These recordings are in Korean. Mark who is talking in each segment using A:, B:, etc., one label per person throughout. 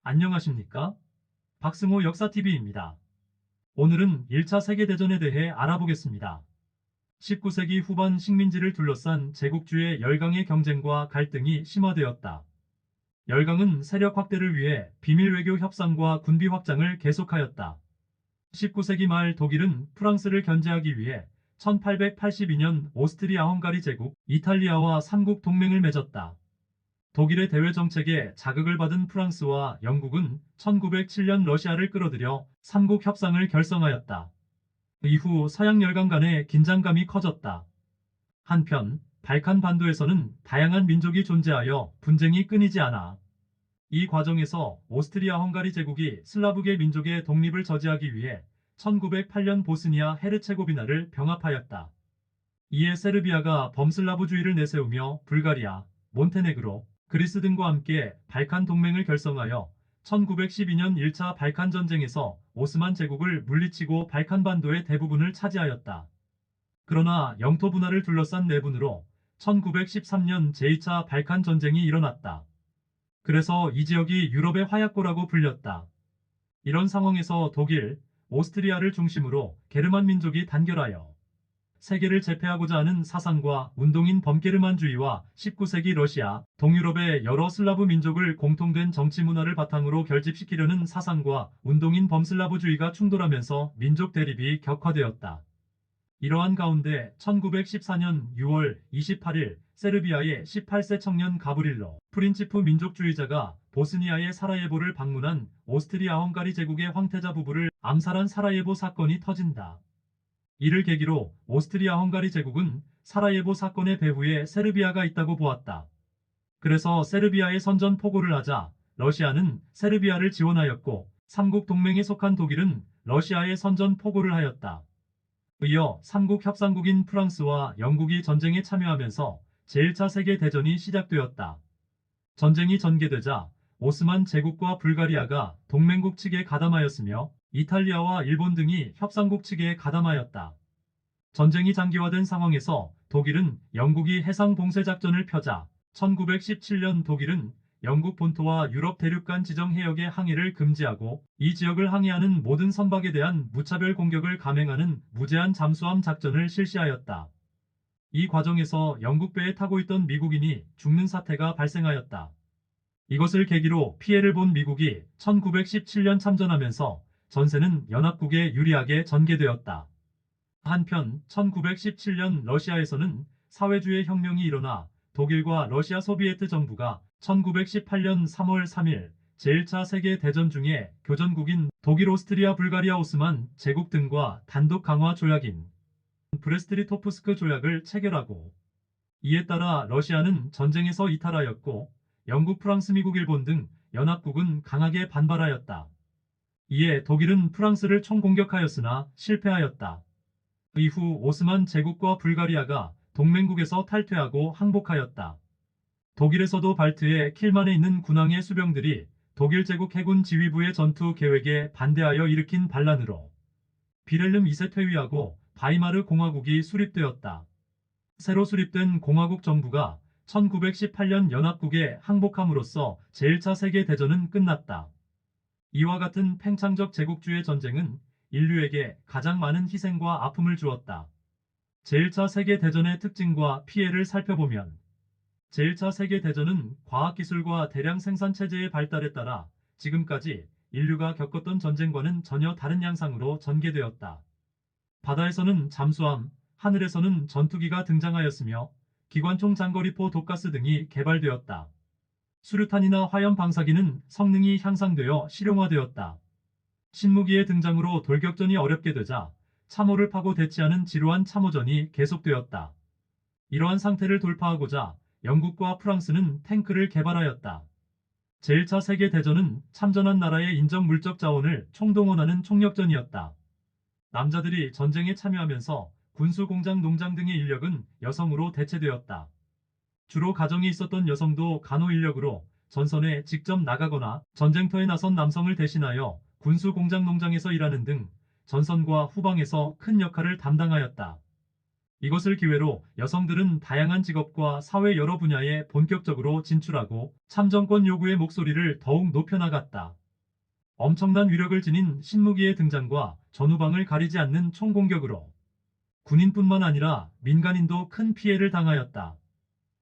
A: 안녕하십니까? 박승호 역사TV입니다. 오늘은 1차 세계대전에 대해 알아보겠습니다. 19세기 후반 식민지를 둘러싼 제국주의 열강의 경쟁과 갈등이 심화되었다. 열강은 세력 확대를 위해 비밀 외교 협상과 군비 확장을 계속하였다. 19세기 말 독일은 프랑스를 견제하기 위해 1882년 오스트리아-헝가리 제국, 이탈리아와 삼국 동맹을 맺었다. 독일의 대외 정책에 자극을 받은 프랑스와 영국은 1907년 러시아를 끌어들여 삼국 협상을 결성하였다. 이후 서양 열강 간의 긴장감이 커졌다. 한편 발칸 반도에서는 다양한 민족이 존재하여 분쟁이 끊이지 않아. 이 과정에서 오스트리아-헝가리 제국이 슬라브계 민족의 독립을 저지하기 위해 1908년 보스니아 헤르체고비나를 병합하였다. 이에 세르비아가 범슬라브주의를 내세우며 불가리아, 몬테네그로, 그리스 등과 함께 발칸 동맹을 결성하여 1912년 1차 발칸 전쟁에서 오스만 제국을 물리치고 발칸 반도의 대부분을 차지하였다. 그러나 영토 분할을 둘러싼 내분으로 1913년 제2차 발칸 전쟁이 일어났다. 그래서 이 지역이 유럽의 화약고라고 불렸다. 이런 상황에서 독일, 오스트리아를 중심으로 게르만 민족이 단결하여 세계를 제패하고자 하는 사상과 운동인 범게르만주의와 19세기 러시아, 동유럽의 여러 슬라브 민족을 공통된 정치 문화를 바탕으로 결집시키려는 사상과 운동인 범슬라브주의가 충돌하면서 민족 대립이 격화되었다. 이러한 가운데 1914년 6월 28일 세르비아의 18세 청년 가브릴로 프린치프 민족주의자가 보스니아의 사라예보를 방문한 오스트리아-헝가리 제국의 황태자 부부를 암살한 사라예보 사건이 터진다. 이를 계기로 오스트리아-헝가리 제국은 사라예보 사건의 배후에 세르비아가 있다고 보았다. 그래서 세르비아에 선전 포고를 하자 러시아는 세르비아를 지원하였고 삼국 동맹에 속한 독일은 러시아에 선전 포고를 하였다. 이어 삼국 협상국인 프랑스와 영국이 전쟁에 참여하면서 제1차 세계대전이 시작되었다. 전쟁이 전개되자 오스만 제국과 불가리아가 동맹국 측에 가담하였으며 이탈리아와 일본 등이 협상국 측에 가담하였다. 전쟁이 장기화된 상황에서 독일은 영국이 해상 봉쇄 작전을 펴자 1917년 독일은 영국 본토와 유럽 대륙 간 지정 해역의 항해를 금지하고 이 지역을 항해하는 모든 선박에 대한 무차별 공격을 감행하는 무제한 잠수함 작전을 실시하였다. 이 과정에서 영국 배에 타고 있던 미국인이 죽는 사태가 발생하였다. 이것을 계기로 피해를 본 미국이 1917년 참전하면서 전세는 연합국에 유리하게 전개되었다. 한편 1917년 러시아에서는 사회주의 혁명이 일어나 독일과 러시아 소비에트 정부가 1918년 3월 3일 제1차 세계대전 중에 교전국인 독일, 오스트리아, 불가리아, 오스만 제국 등과 단독 강화 조약인 브레스트-리토프스크 조약을 체결하고 이에 따라 러시아는 전쟁에서 이탈하였고 영국, 프랑스, 미국, 일본 등 연합국은 강하게 반발하였다. 이에 독일은 프랑스를 총공격하였으나 실패하였다. 이후 오스만 제국과 불가리아가 동맹국에서 탈퇴하고 항복하였다. 독일에서도 발트의 킬만에 있는 군항의 수병들이 독일 제국 해군 지휘부의 전투 계획에 반대하여 일으킨 반란으로 비렐름 2세 퇴위하고 바이마르 공화국이 수립되었다. 새로 수립된 공화국 정부가 1918년 연합국에 항복함으로써 제1차 세계대전은 끝났다. 이와 같은 팽창적 제국주의 전쟁은 인류에게 가장 많은 희생과 아픔을 주었다. 제1차 세계대전의 특징과 피해를 살펴보면 제1차 세계대전은 과학기술과 대량 생산체제의 발달에 따라 지금까지 인류가 겪었던 전쟁과는 전혀 다른 양상으로 전개되었다. 바다에서는 잠수함, 하늘에서는 전투기가 등장하였으며 기관총 장거리포 독가스 등이 개발되었다. 수류탄이나 화염 방사기는 성능이 향상되어 실용화되었다. 신무기의 등장으로 돌격전이 어렵게 되자 참호를 파고 대치하는 지루한 참호전이 계속되었다. 이러한 상태를 돌파하고자 영국과 프랑스는 탱크를 개발하였다. 제1차 세계대전은 참전한 나라의 인적 물적 자원을 총동원하는 총력전이었다. 남자들이 전쟁에 참여하면서 군수 공장 농장 등의 인력은 여성으로 대체되었다. 주로 가정에 있었던 여성도 간호 인력으로 전선에 직접 나가거나 전쟁터에 나선 남성을 대신하여 군수 공장 농장에서 일하는 등 전선과 후방에서 큰 역할을 담당하였다. 이것을 기회로 여성들은 다양한 직업과 사회 여러 분야에 본격적으로 진출하고 참정권 요구의 목소리를 더욱 높여나갔다. 엄청난 위력을 지닌 신무기의 등장과 전후방을 가리지 않는 총공격으로 군인뿐만 아니라 민간인도 큰 피해를 당하였다.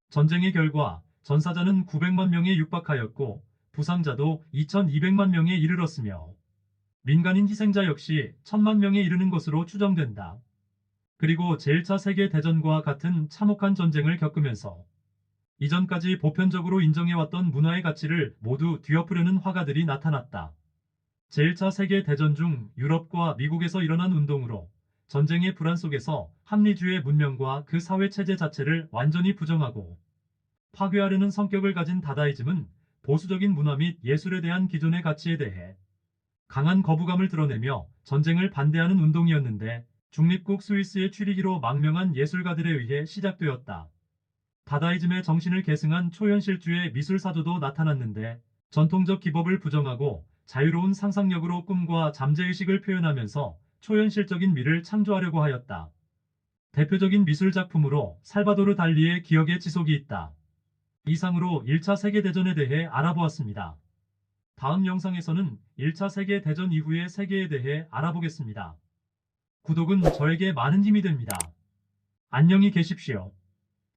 A: 전쟁의 결과 전사자는 900만 명에 육박하였고 부상자도 2200만 명에 이르렀으며 민간인 희생자 역시 1000만 명에 이르는 것으로 추정된다. 그리고 제1차 세계대전과 같은 참혹한 전쟁을 겪으면서 이전까지 보편적으로 인정해왔던 문화의 가치를 모두 뒤엎으려는 화가들이 나타났다. 제1차 세계대전 중 유럽과 미국에서 일어난 운동으로 전쟁의 불안 속에서 합리주의 문명과 그 사회체제 자체를 완전히 부정하고 파괴하려는 성격을 가진 다다이즘은 보수적인 문화 및 예술에 대한 기존의 가치에 대해 강한 거부감을 드러내며 전쟁을 반대하는 운동이었는데 중립국 스위스의 취리기로 망명한 예술가들에 의해 시작되었다. 다다이즘의 정신을 계승한 초현실주의 미술사조도 나타났는데 전통적 기법을 부정하고 자유로운 상상력으로 꿈과 잠재의식을 표현하면서 초현실적인 미를 창조하려고 하였다. 대표적인 미술 작품으로 살바도르 달리의 기억의 지속이 있다. 이상으로 1차 세계대전에 대해 알아보았습니다. 다음 영상에서는 1차 세계대전 이후의 세계에 대해 알아보겠습니다. 구독은 저에게 많은 힘이 됩니다. 안녕히 계십시오.